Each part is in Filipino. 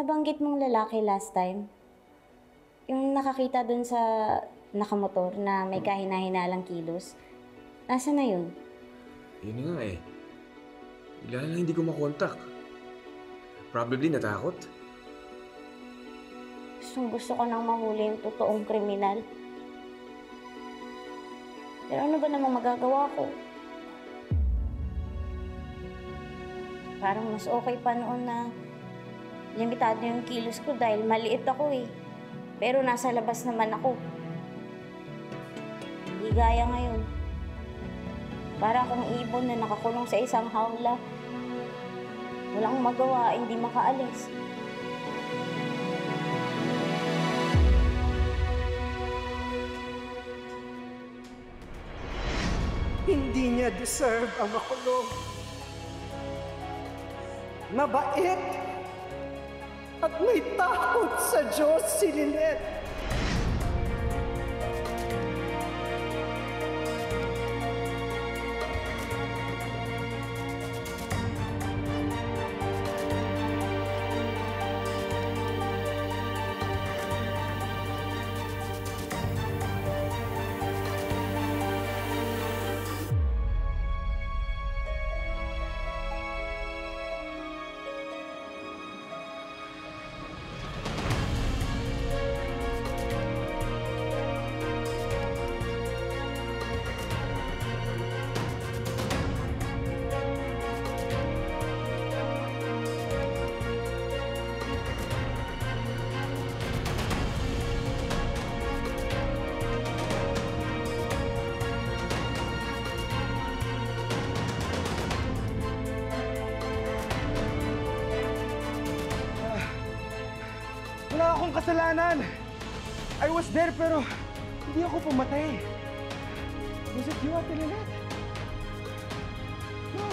nabanggit mong lalaki last time, yung nakakita dun sa nakamotor na may kahina-hinalang kilos, nasaan na yun? Yun nga eh. Bigla na lang hindi ko makontak. Probably natakot. Gusto ko nang mahuli yung totoong kriminal. Pero ano ba namang magagawa ko? Parang mas okay pa noon na limitado yung kilos ko dahil maliit ako eh. Pero nasa labas naman ako. Hindi gaya ngayon. Para akong ibon na nakakulong sa isang hawla. Walang magawa, hindi makaalis. Hindi niya deserve ang makulong. Mabait at may takot sa Diyos si Lynette. Wala akong kasalanan. I was there pero hindi ako pumatay. Was it you, Ate Lynette? No.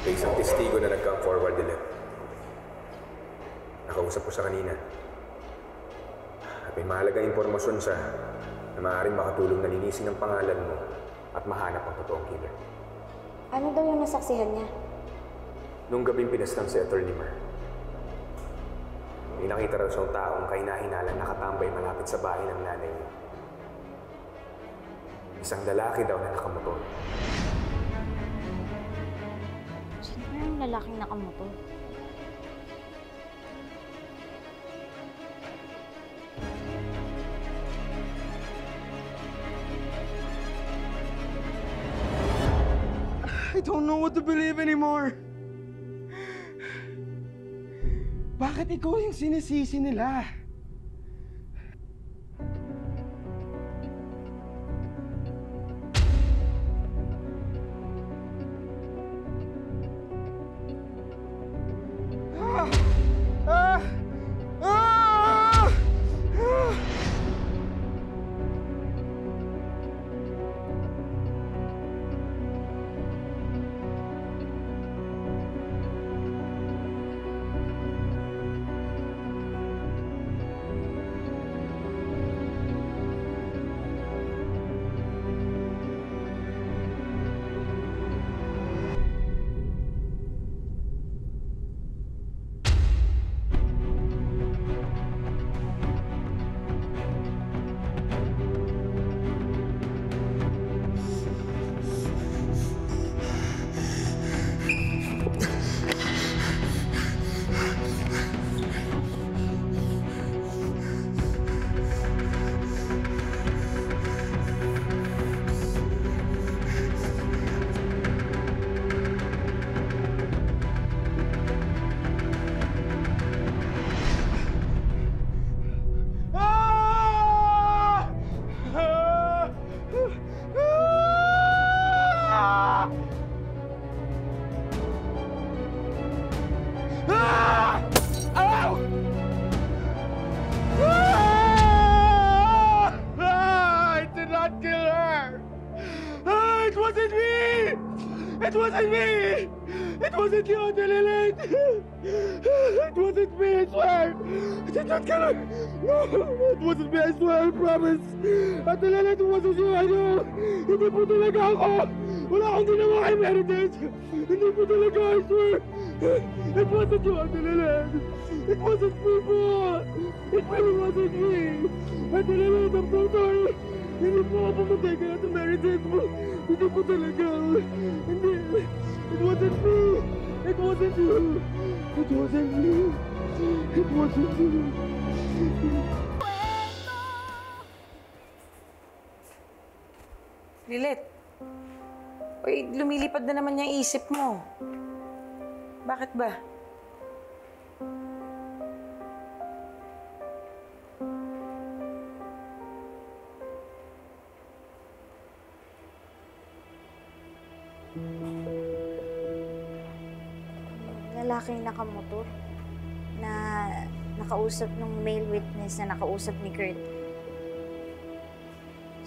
May isang testigo na nag-come forward, Lynette. Nakausap ko sa kanina. At may mahalagang impormasyon siya na maaaring makatulong na linisin ang pangalan mo at mahanap ang totoong killer. Ano daw yung nasaksihan niya? Nung gabing pinaslang si Attorney Mar, may nakita raw siyang taong kahina-hinalang nakatambay malapit sa bahay ng nanay niya. Isang lalaki daw na nakamotor. Sino ba yung lalaking nakamotor? I don't know what to believe anymore. Bakit ikaw yung sinisisi nila? Ah! Ah! Ah! Ah! It wasn't me! It wasn't you, Ate Lilith! It wasn't me, I swear! I did not kill her! No! It wasn't me, I swear, I promise! Ate Lilith, it wasn't you, I know! Hindi po talaga ako! Wala akong ginawa kay Meredith! Hindi po talaga, I swear! It wasn't you, Ate Lilith! It wasn't me po! It really wasn't me! Ate Lilith, I'm so sorry! Hindi po ako pumatay kay Ate Meredith po! Hindi po talaga! Hindi! It wasn't me! It wasn't you! It wasn't me! It wasn't you! Lilit. Uy, lumilipad na naman yung isip mo. Bakit ba? Lalaking nakamotor na nakausap ng male witness na nakausap ni Kurt.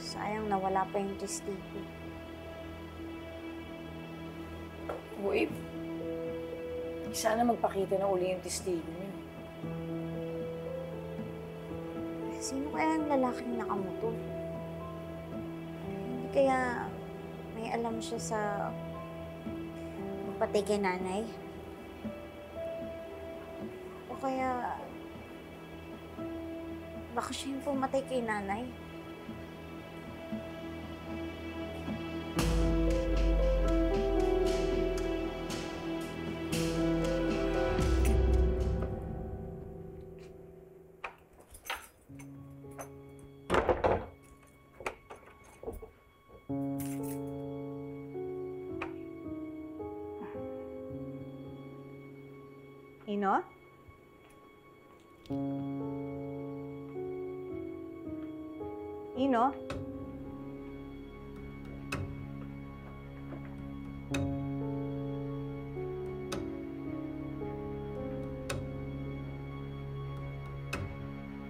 Sayang nawala pa yung testigo. Uy, sana magpakita na uli yung testigo niyo. Sino kaya ang lalaking nakamotor? Hindi kaya may alam siya sa magpatay kay nanay? O kaya baka siya yung pumatay kay nanay? Ino? Ino?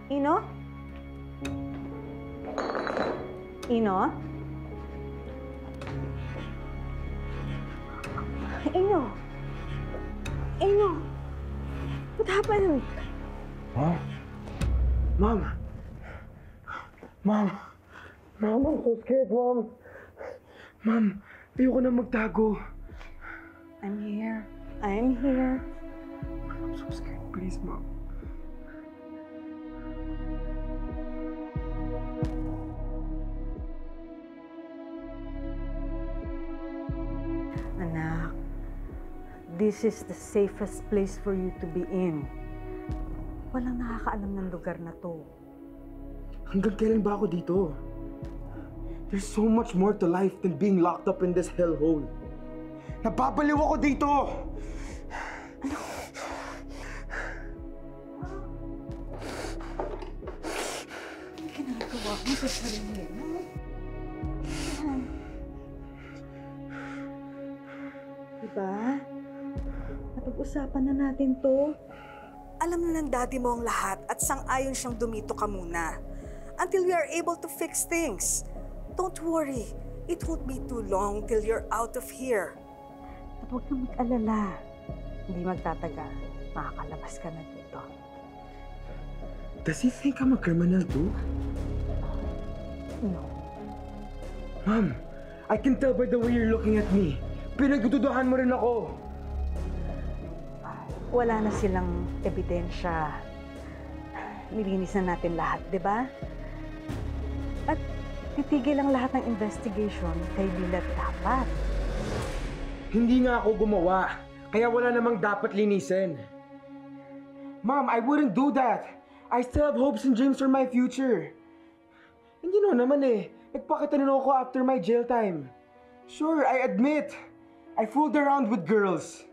Ino? Ino? Ino? Ino? What happened? Mom? Mom? Mom? Mom, I'm so scared, Mom. Mom, ayoko na magtago. I'm here. I'm here. I'm so scared. Please, Mom. Anak, this is the safest place for you to be in. Walang nakakaalam ng lugar na to. Hanggang kailan ba ako dito? There's so much more to life than being locked up in this hellhole. Napapaliw ako dito! Ano ginagawa mo sa sarili mo? Diba? Napag-usapan na natin to. Alam na ng daddy mo ang lahat at sang-ayon siyang dumito ka muna. Until we are able to fix things. Don't worry. It won't be too long till you're out of here. At huwag kang mag-alala. Hindi magtatagal. Makakalabas ka na dito. Does he think I'm a criminal too? No. Mom, I can tell by the way you're looking at me. Pinagdududahan mo rin ako. Wala na silang ebidensya. Nilinis na natin lahat, di ba? At titigil ang lahat ng investigation kay Lilat dapat. Hindi nga ako gumawa, kaya wala namang dapat linisin. Mom, I wouldn't do that. I still have hopes in James for my future. Hindi naman nagpakitanong ako after my jail time. Sure, I admit, I fooled around with girls.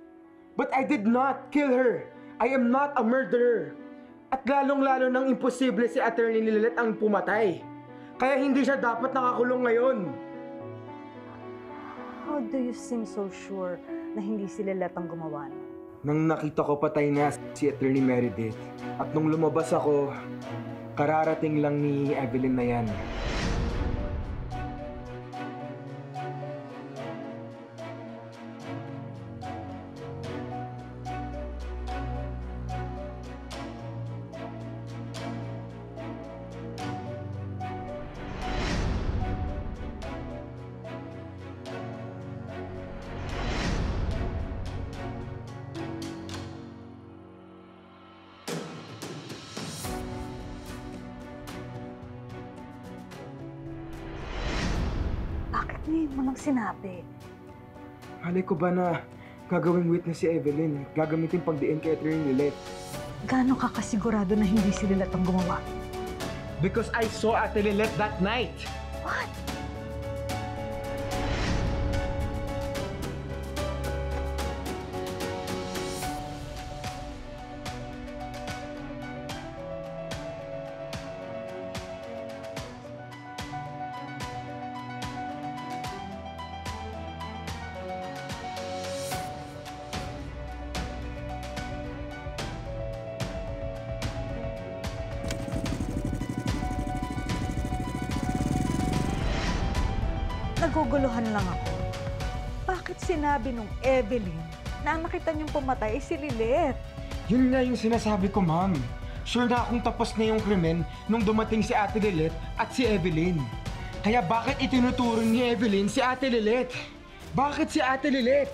But I did not kill her. I am not a murderer. At lalong-lalo nang imposible si Attorney Lilet ang pumatay. Kaya hindi siya dapat nakakulong ngayon. How do you seem so sure na hindi si Lilat ang gumawa nun? Nang nakita ko patay na si Attorney Meredith, at nung lumabas ako, kararating lang ni Evelyn na yan. Ngayon mo lang sinabi. Malay ko ba na gagawing witness si Evelyn at gagamitin pagdiin kay Attorney Lilith? Gaano ka kasigurado na hindi si Lilet ang gumawa? Because I saw Ate Lilith that night! What? Naguguluhan lang ako. Bakit sinabi nung Evelyn na ang nakita niyong pumatay ay si Lilet? Yun nga yung sinasabi ko, ma'am. Sure na akong tapos na yung krimen nung dumating si Ate Lilith at si Evelyn. Kaya bakit itinuturo ni Evelyn si Ate Lilith? Bakit si Ate Lilith?